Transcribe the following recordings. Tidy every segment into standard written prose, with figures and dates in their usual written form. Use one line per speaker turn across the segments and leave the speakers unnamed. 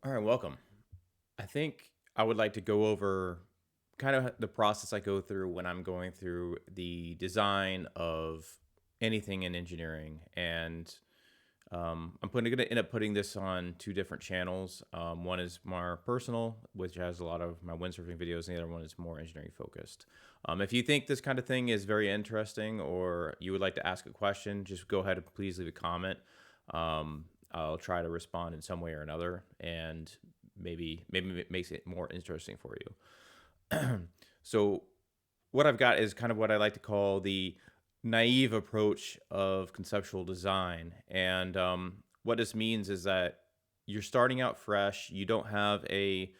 All right, welcome. I think I would like to go over kind of the process I go through when I'm going through the design of anything in engineering. And going to end up putting this on two different channels. One is more personal, which has a lot of my windsurfing videos, and the other one is more engineering focused. If you think this kind of thing is very interesting or you would like to ask a question, just go ahead and please leave a comment. I'll try to respond in some way or another, and maybe it makes it more interesting for you. So what I've got is kind of what I like to call the naive approach of conceptual design. And what this means is that you're starting out fresh. You don't have a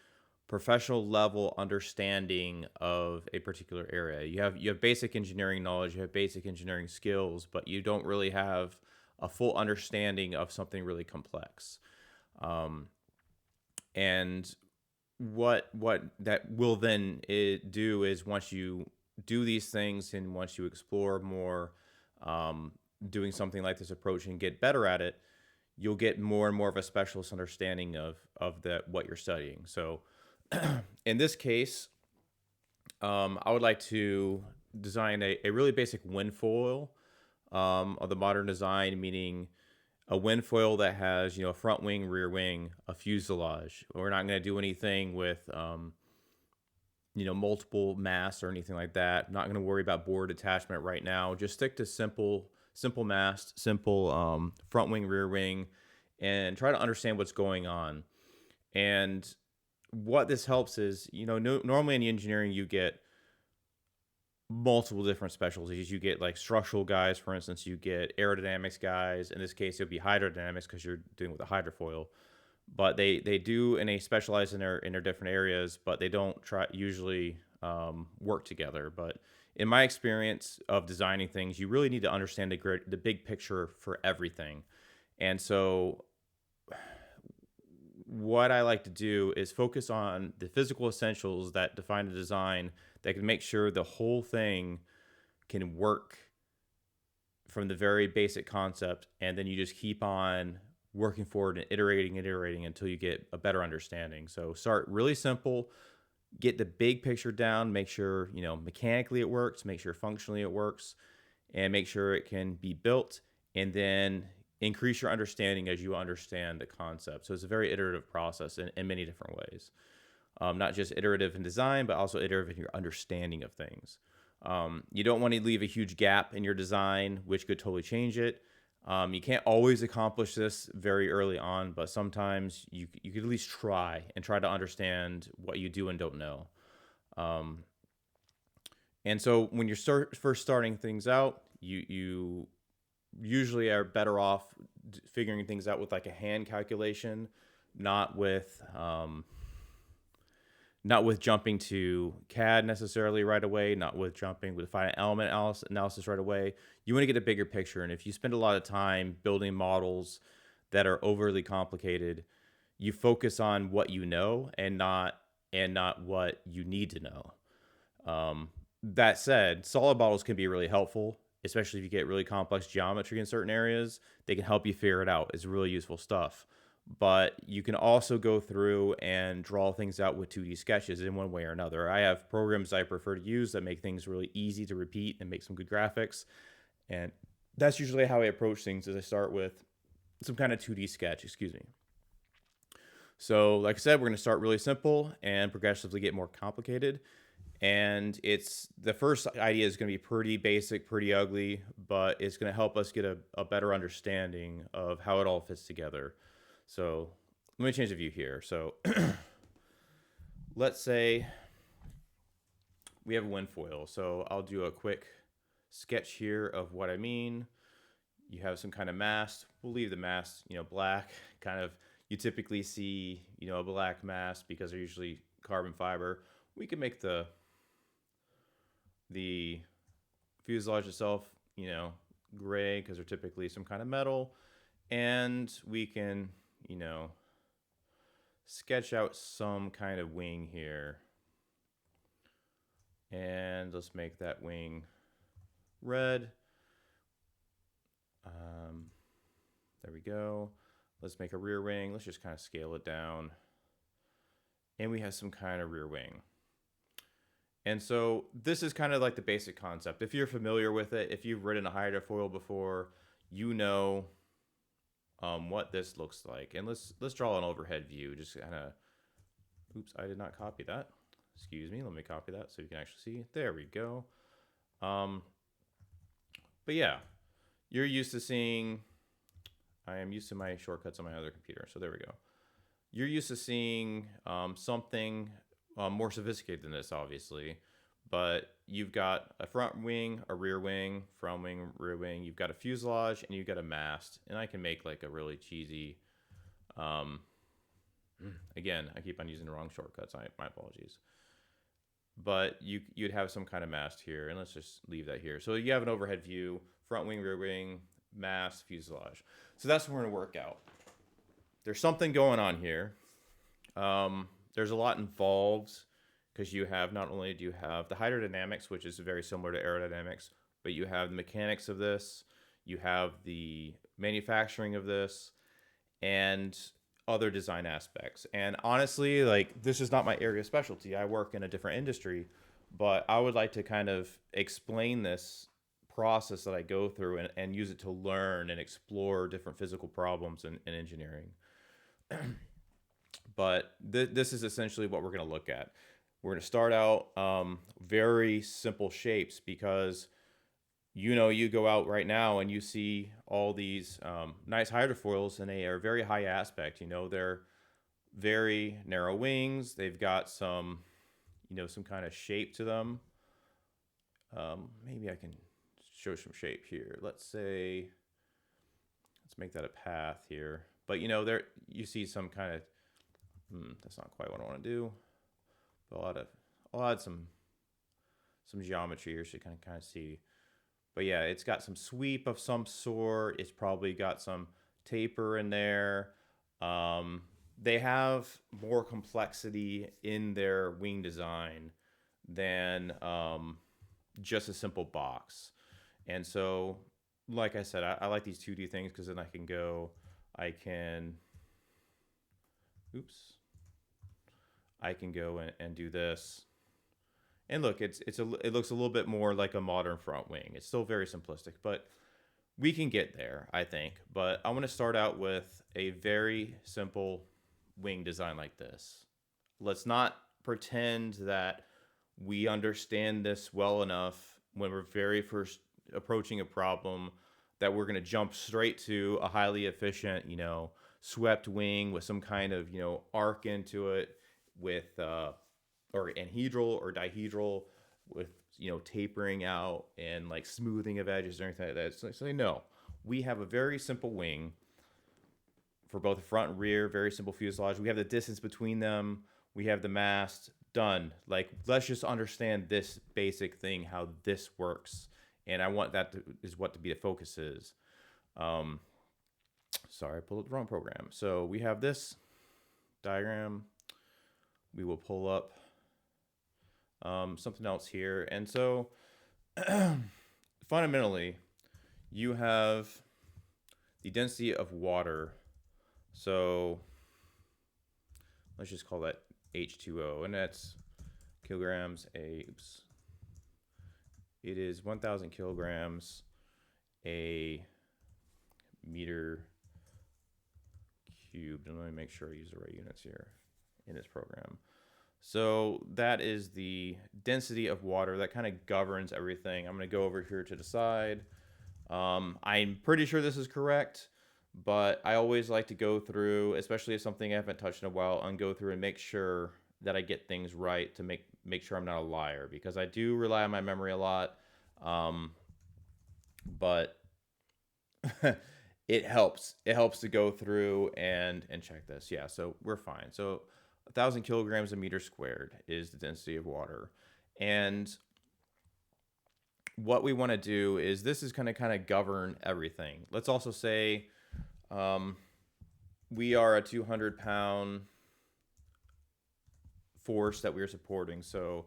professional level understanding of a particular area. You have basic engineering knowledge, you have basic engineering skills, but you don't really have a full understanding of something really complex. Um, and what that will then do is once you do these things and once you explore more, um, doing something like this approach and get better at it, you'll get more and more of a specialist understanding of the what you're studying. So in this case, I would like to design a really basic wind foil of the modern design, meaning a wind foil that has a front wing, rear wing, a fuselage. We're not going to do anything with multiple masts or anything like that. I'm not going to worry about board attachment right now. Just stick to simple mast, simple front wing, rear wing, and try to understand what's going on. And what this helps is, normally in engineering you get multiple different specialties. You get like structural guys, for instance. You get aerodynamics guys. In this case, it would be hydrodynamics because you're doing with a hydrofoil. But they do, and they specialize in their different areas, but they don't try usually work together. But in my experience of designing things, you really need to understand the big picture for everything. And so what I like to do is focus on the physical essentials that define a design that can make sure the whole thing can work from the very basic concept, and then you just keep on working forward and iterating until you get a better understanding. So start really simple, get the big picture down, make sure mechanically it works, make sure functionally it works, and make sure it can be built, and then increase your understanding as you understand the concept. So it's a very iterative process in many different ways. Not just iterative in design, but also iterative in your understanding of things. You don't want to leave a huge gap in your design, which could totally change it. You can't always accomplish this very early on, but sometimes you could at least try to understand what you do and don't know. Um, and so when you're first starting things out, you usually are better off figuring things out with like a hand calculation, not with not with jumping to CAD necessarily right away, not with jumping with finite element analysis right away. You want to get a bigger picture. And if you spend a lot of time building models that are overly complicated, you focus on what you know and not what you need to know. That said, solid models can be really helpful, especially if you get really complex geometry in certain areas. They can help you figure it out. It's really useful stuff. But you can also go through and draw things out with 2D sketches in one way or another. I have programs I prefer to use that make things really easy to repeat and make some good graphics. And that's usually how I approach things, is I start with some kind of 2D sketch, excuse me. So like I said, we're going to start really simple and progressively get more complicated. And it's the first idea is going to be pretty basic, pretty ugly, but it's going to help us get a better understanding of how it all fits together. So let me change the view here. So let's say we have a wind foil. So I'll do a quick sketch here of what I mean. You have some kind of mast. We'll leave the mast, black. Kind of, you typically see, a black mast because they're usually carbon fiber. We can make the fuselage itself, gray because they're typically some kind of metal. And we can, sketch out some kind of wing here. And let's make that wing red. There we go. Let's make a rear wing. Let's just kind of scale it down. and we have some kind of rear wing. And so this is kind of like the basic concept. If you're familiar with it, if you've ridden a hydrofoil before, you know what this looks like. And let's draw an overhead view. Just kind of, oops, I did not copy that. Excuse me. Let me copy that so you can actually see. There we go. Um, but yeah, you're used to seeing. I am used to my shortcuts on my other computer. So there we go. You're used to seeing something more sophisticated than this, obviously. But you've got a front wing, a rear wing, front wing, rear wing. You've got a fuselage, and you've got a mast. And I can make like a really cheesy. Um, Again, I keep on using the wrong shortcuts. My apologies. But you'd have some kind of mast here, and let's just leave that here. So you have an overhead view, front wing, rear wing, mast, fuselage. So that's what we're gonna work out. There's something going on here. There's a lot involved because you have not only do you have the hydrodynamics, which is very similar to aerodynamics, but you have the mechanics of this, you have the manufacturing of this, and other design aspects. And honestly, like this is not my area of specialty. I work in a different industry, but I would like to kind of explain this process that I go through and use it to learn and explore different physical problems in engineering. But this is essentially what we're going to look at. We're going to start out very simple shapes because you go out right now and you see all these nice hydrofoils and they are very high aspect. They're very narrow wings. They've got some, some kind of shape to them. Maybe I can show some shape here. Let's make that a path here. But there you see some kind of that's not quite what I want to do. But I'll add some geometry here so you can kind of see. But yeah, it's got some sweep of some sort. It's probably got some taper in there. They have more complexity in their wing design than just a simple box. And so, like I said, I like these 2D things because then I can go and do this. And look, it looks a little bit more like a modern front wing. It's still very simplistic, but we can get there, I think. But I want to start out with a very simple wing design like this. Let's not pretend that we understand this well enough when we're very first approaching a problem that we're going to jump straight to a highly efficient, swept wing with some kind of, arc into it with or anhedral or dihedral with tapering out and like smoothing of edges or anything like that. So no, we have a very simple wing for both front and rear, very simple fuselage. We have the distance between them. We have the mast. Done. Like, let's just understand this basic thing, how this works. And I want that to be the focus is. Sorry, I pulled up the wrong program. So we have this diagram. We will pull up something else here. And so fundamentally, you have the density of water. So let's just call that H2O, and that's kilograms it is 1,000 kilograms a meter cubed. And let me make sure I use the right units here in this program. So that is the density of water that kind of governs everything. I'm going to go over here to the side. I'm pretty sure this is correct, but I always like to go through, especially if something I haven't touched in a while, and go through and make sure that I get things right to make sure I'm not a liar, because I do rely on my memory a lot. But it helps. It helps to go through and check this. Yeah, so we're fine. So 1,000 kilograms a meter squared is the density of water. And what we want to do is this is going to kind of govern everything. Let's also say we are a 200-pound force that we're supporting. So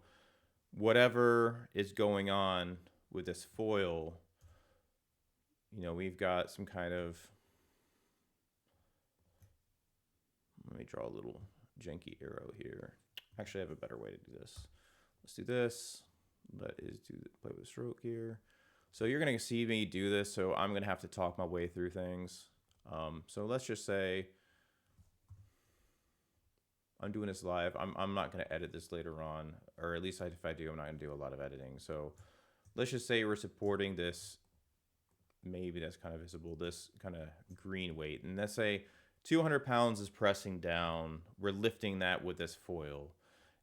whatever is going on with this foil, we've got some kind of, let me draw a little janky arrow here. Actually, I have a better way to do this. Let's do this. Play with stroke here. So you're going to see me do this, so I'm going to have to talk my way through things. So let's just say I'm doing this live. I'm not going to edit this later on, or at least if I do, I'm not going to do a lot of editing. So let's just say we're supporting this, maybe that's kind of visible, this kind of green weight. And let's say 200 pounds is pressing down. We're lifting that with this foil.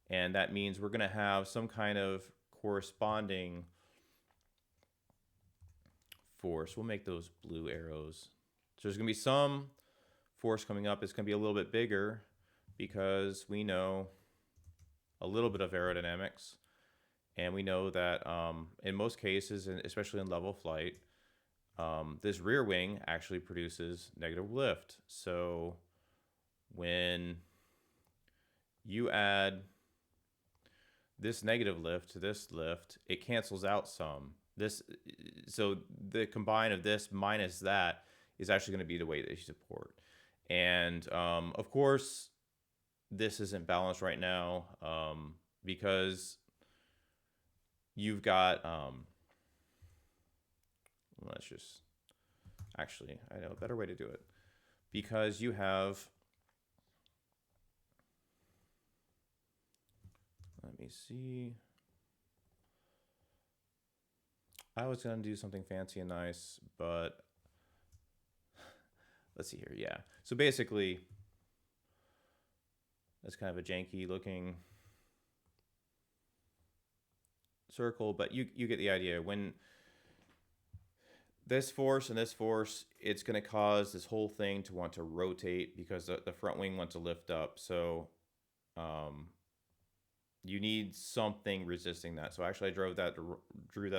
And that means we're going to have some kind of corresponding force. We'll make those blue arrows. So there's going to be some force coming up. It's going to be a little bit bigger because we know a little bit of aerodynamics. And we know that in most cases, and especially in level flight, this rear wing actually produces negative lift. So when you add this negative lift to this lift, it cancels out some. So the combine of this minus that is actually going to be the weight that you support. And of course, this isn't balanced right now because you've got, let's just, actually, I know a better way to do it. Because you have, let me see. I was going to do something fancy and nice, but let's see here. Yeah. So basically, that's kind of a janky looking circle, but you get the idea. When this force and this force, it's going to cause this whole thing to want to rotate because the front wing wants to lift up. So you need something resisting that. So actually I drew that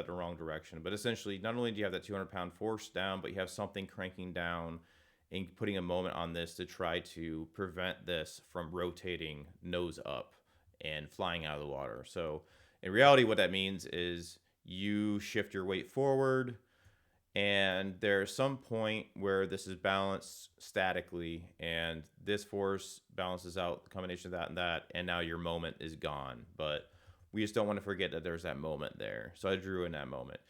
the wrong direction. But essentially, not only do you have that 200-pound force down, but you have something cranking down and putting a moment on this to try to prevent this from rotating nose up and flying out of the water. So in reality, what that means is you shift your weight forward, and there's some point where this is balanced statically, and this force balances out the combination of that, and now your moment is gone. But we just don't want to forget that there's that moment there. So I drew in that moment.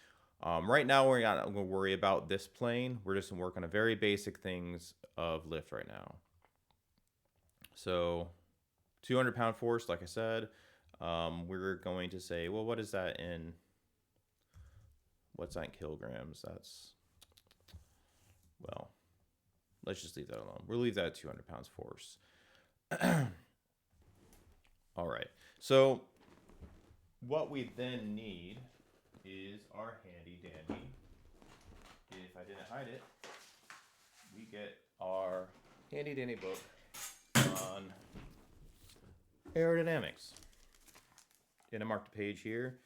Right now, we're not going to worry about this plane. We're just going to work on a very basic things of lift right now. So 200-pound force, like I said, we're going to say, well, what is that in... What's that in kilograms? That's, well, let's just leave that alone. We'll leave that at 200 pounds force. All right. So what we then need is our handy dandy. If I didn't hide it, we get our handy dandy book on aerodynamics. And I marked a page here.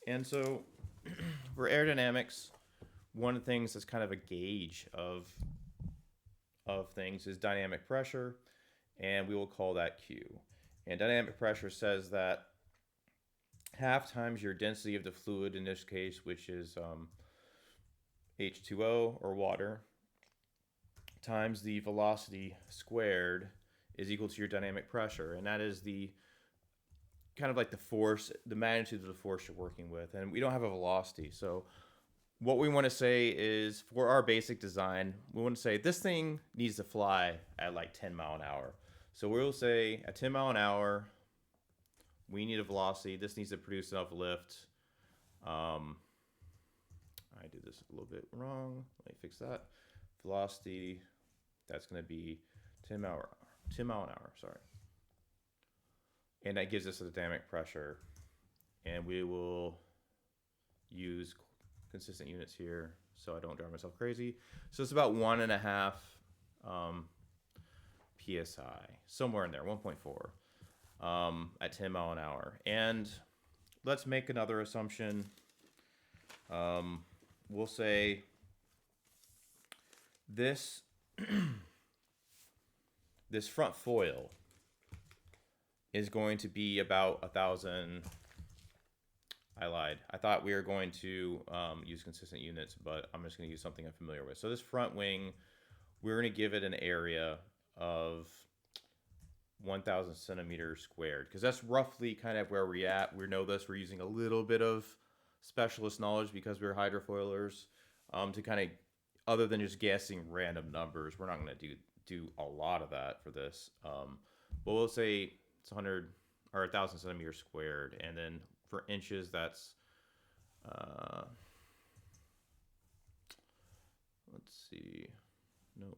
And so for aerodynamics, one of the things that's kind of a gauge of things is dynamic pressure, and we will call that Q. And dynamic pressure says that half times your density of the fluid, in this case, which is H2O or water, times the velocity squared is equal to your dynamic pressure. And that is the kind of like the force, the magnitude of the force you're working with. And we don't have a velocity. So what we want to say is, for our basic design, we want to say this thing needs to fly at like 10 mile an hour. So we'll say at 10 mile an hour, we need a velocity. This needs to produce enough lift. I did this a little bit wrong. Let me fix that. Velocity, that's going to be 10 mile an hour, sorry. And that gives us a dynamic pressure. And we will use consistent units here so I don't drive myself crazy. So it's about 1.5 PSI, somewhere in there, 1.4 at 10 mile an hour. And let's make another assumption. We'll say this, this front foil is going to be about 1,000. I lied. I thought we were going to use consistent units, but I'm just going to use something I'm familiar with. So this front wing, we're going to give it an area of 1,000 centimeters squared, because that's roughly kind of where we're at. We know this. We're using a little bit of specialist knowledge because we're hydrofoilers, to kind of, other than just guessing random numbers. We're not going to do a lot of that for this. But we'll say it's 100 or 1,000 centimeters squared, and then for inches, that's uh, let's see. Nope.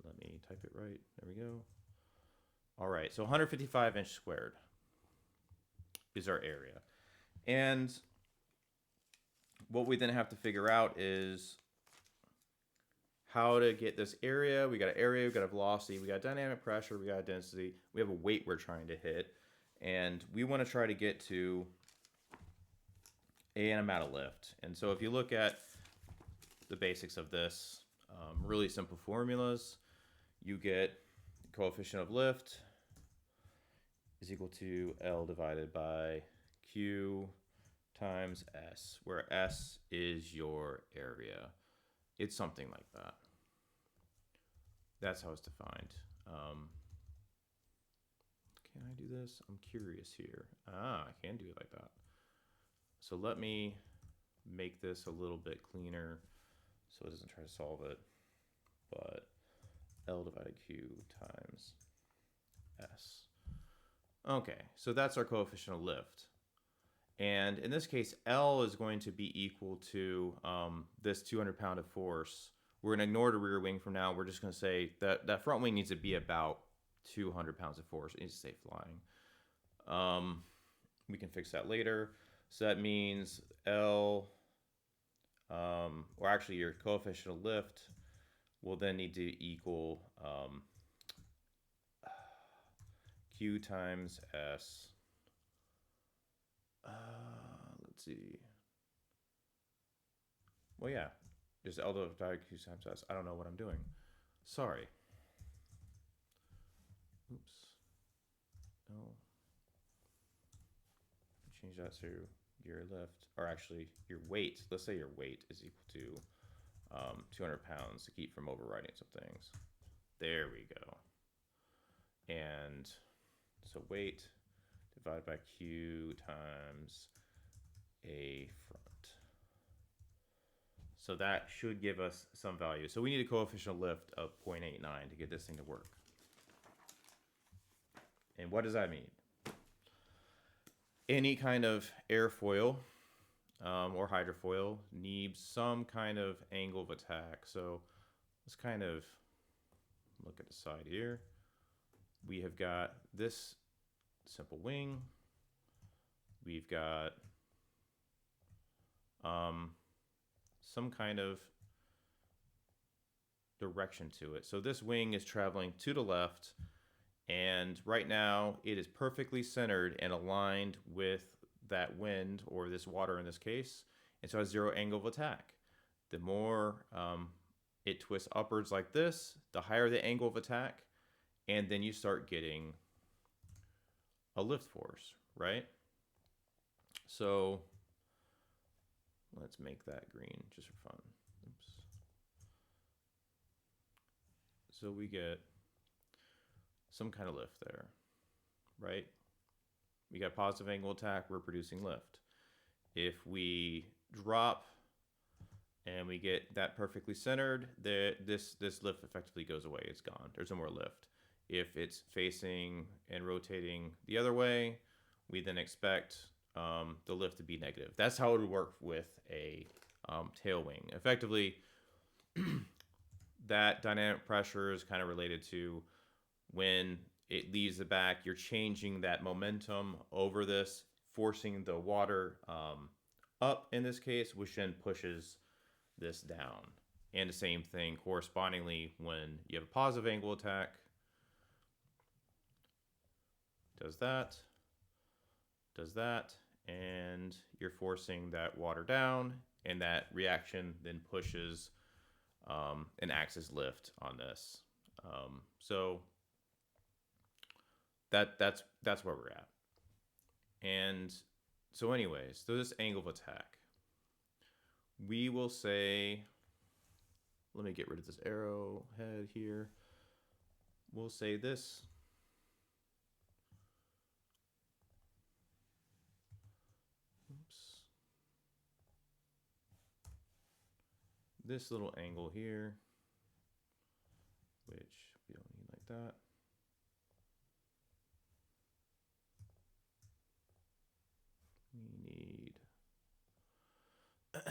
Let me type it right. There we go. All right, so 155 inch squared is our area. And what we then have to figure out is how to get this area. We got an area, we got a velocity, we got dynamic pressure, we got a density, we have a weight we're trying to hit, and we want to try to get to an amount of lift. And so if you look at the basics of this, really simple formulas, you get coefficient of lift is equal to L divided by Q times S, where S is your area. It's something like that. That's how it's defined. Can I do this? I'm curious here. I can do it like that. So let me make this a little bit cleaner so it doesn't try to solve it. But L divided Q times S. Okay, so that's our coefficient of lift. And in this case, L is going to be equal to this 200 pound of force. We're going to ignore the rear wing from now. We're just going to say that that front wing needs to be about 200 pounds of force. It needs to stay flying. We can fix that later. So that means L, or actually your coefficient of lift will then need to equal Q times S. Let's see. Well, yeah, just L divided Q times S. I don't know what I'm doing. Sorry. Oops. No. Change that to your lift, or actually your weight. Let's say your weight is equal to 200 pounds to keep from overriding some things. There we go. And so weight divided by Q times a front. So that should give us some value. So we need a coefficient of lift of 0.89 to get this thing to work. And what does that mean? Any kind of airfoil or hydrofoil needs some kind of angle of attack. So let's kind of look at the side here. We have got this simple wing. We've got some kind of direction to it. So this wing is traveling to the left, and right now it is perfectly centered and aligned with that wind, or this water in this case, and so it has zero angle of attack. The more it twists upwards like this, the higher the angle of attack, and then you start getting a lift force, right? So let's make that green just for fun. Oops. So we get some kind of lift there, right? We got positive angle attack, we're producing lift. If we drop and we get that perfectly centered, this lift effectively goes away. It's gone. There's no more lift. If it's facing and rotating the other way, we then expect the lift to be negative. That's how it would work with a tail wing. Effectively, that dynamic pressure is kind of related to when it leaves the back, you're changing that momentum over this, forcing the water up in this case, which then pushes this down. And the same thing correspondingly when you have a positive angle attack, does that, and you're forcing that water down, and that reaction then pushes an axis lift on this. So that's where we're at. And so anyways, so this angle of attack, we will say, let me get rid of this arrow head here. We'll say this this little angle here, which we don't need like that. We need that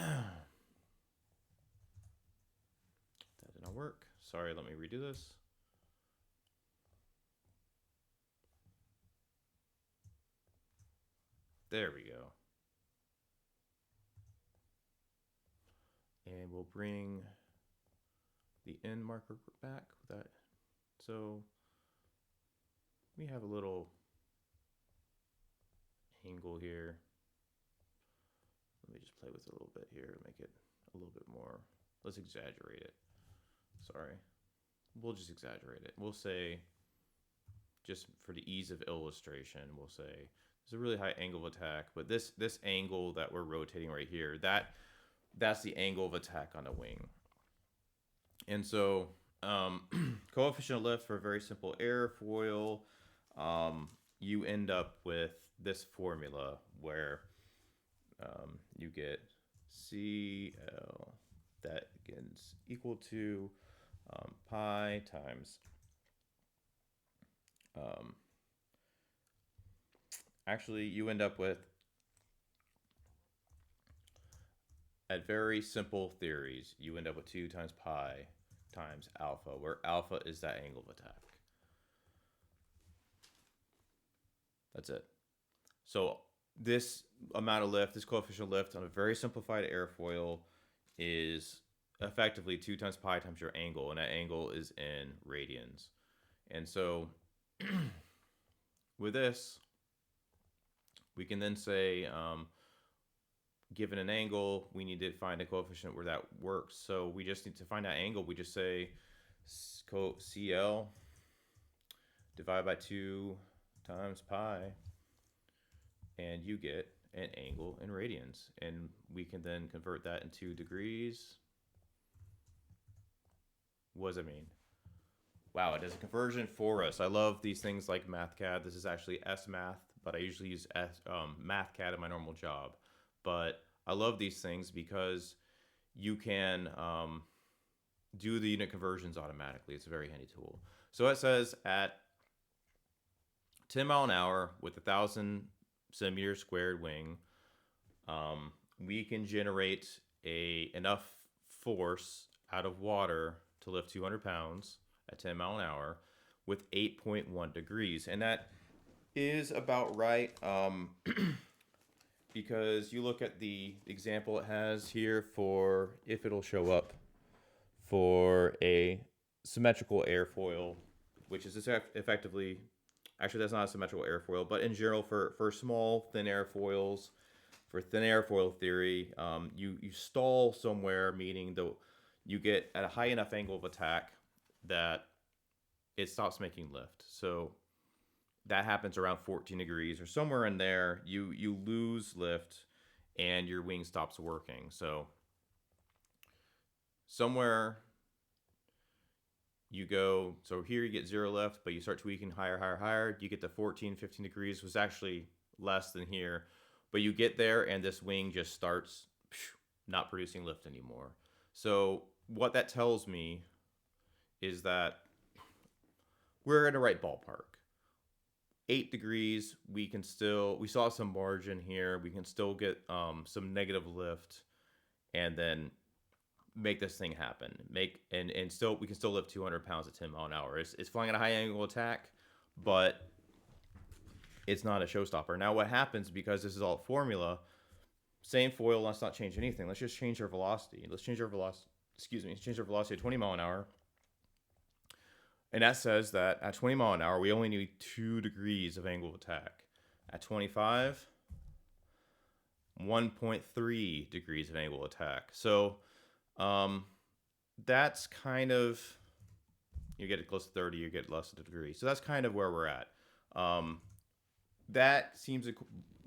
did not work. Sorry, let me redo this. There we go. And we'll bring the end marker back with that. So we have a little angle here. Let me just play with it a little bit here, make it a little bit more. Let's exaggerate it. Sorry. We'll just exaggerate it. We'll say, just for the ease of illustration, we'll say there's a really high angle of attack, but this angle that we're rotating right here, that's the angle of attack on a wing. And so coefficient of lift for a very simple airfoil, you end up with this formula where you get CL that is equal to pi times actually you end up with, at very simple theories, you end up with 2 times pi times alpha, where alpha is that angle of attack. That's it. So this amount of lift, this coefficient of lift on a very simplified airfoil is effectively 2 times pi times your angle, and that angle is in radians. And so with this, we can then say, given an angle, we need to find a coefficient where that works. So we just need to find that angle. We just say CL divided by 2 times pi, and you get an angle in radians. And we can then convert that into degrees. What does it mean? Wow, it does a conversion for us. I love these things like MathCAD. This is actually SMath, but I usually use MathCAD in my normal job. But I love these things because you can do the unit conversions automatically. It's a very handy tool. So it says at 10 mile an hour with 1,000 centimeters squared wing, we can generate enough force out of water to lift 200 pounds at 10 mile an hour with 8.1 degrees. And that is about right, because you look at the example it has here for, if it'll show up, for a symmetrical airfoil, which is effectively, actually that's not a symmetrical airfoil, but in general for small thin airfoils, for thin airfoil theory, you stall somewhere, meaning you get at a high enough angle of attack that it stops making lift. So that happens around 14 degrees or somewhere in there. You lose lift and your wing stops working. So somewhere you go, so here you get 0 lift, but you start tweaking higher. You get to 14, 15 degrees, was actually less than here. But you get there and this wing just starts not producing lift anymore. So what that tells me is that we're in the right ballpark. 8 degrees, we saw some margin here. We can still get some negative lift and then make this thing happen. And still, we can still lift 200 pounds at 10 mile an hour. It's flying at a high angle attack, but it's not a showstopper. Now what happens, because this is all formula, same foil, let's not change anything. Let's just change our velocity. Let's change our velocity to 20 mile an hour. And that says that at 20 mile an hour, we only need 2 degrees of angle of attack. At 25, 1.3 degrees of angle of attack. So that's kind of, you get it close to 30, you get less than a degree. So that's kind of where we're at. That seems to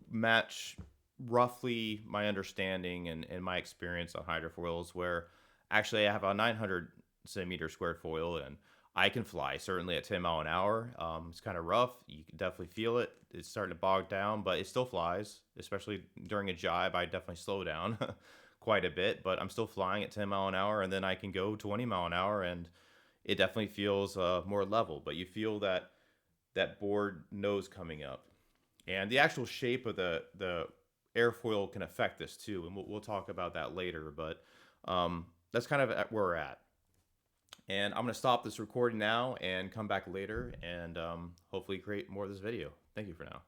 match roughly my understanding and my experience on hydrofoils, where actually I have a 900 centimeter squared foil and I can fly certainly at 10 mile an hour. It's kind of rough. You can definitely feel it. It's starting to bog down, but it still flies, especially during a jibe. I definitely slow down quite a bit, but I'm still flying at 10 mile an hour, and then I can go 20 mile an hour, and it definitely feels more level. But you feel that board nose coming up, and the actual shape of the airfoil can affect this too, and we'll talk about that later. But that's kind of where we're at. And I'm going to stop this recording now and come back later and hopefully create more of this video. Thank you for now.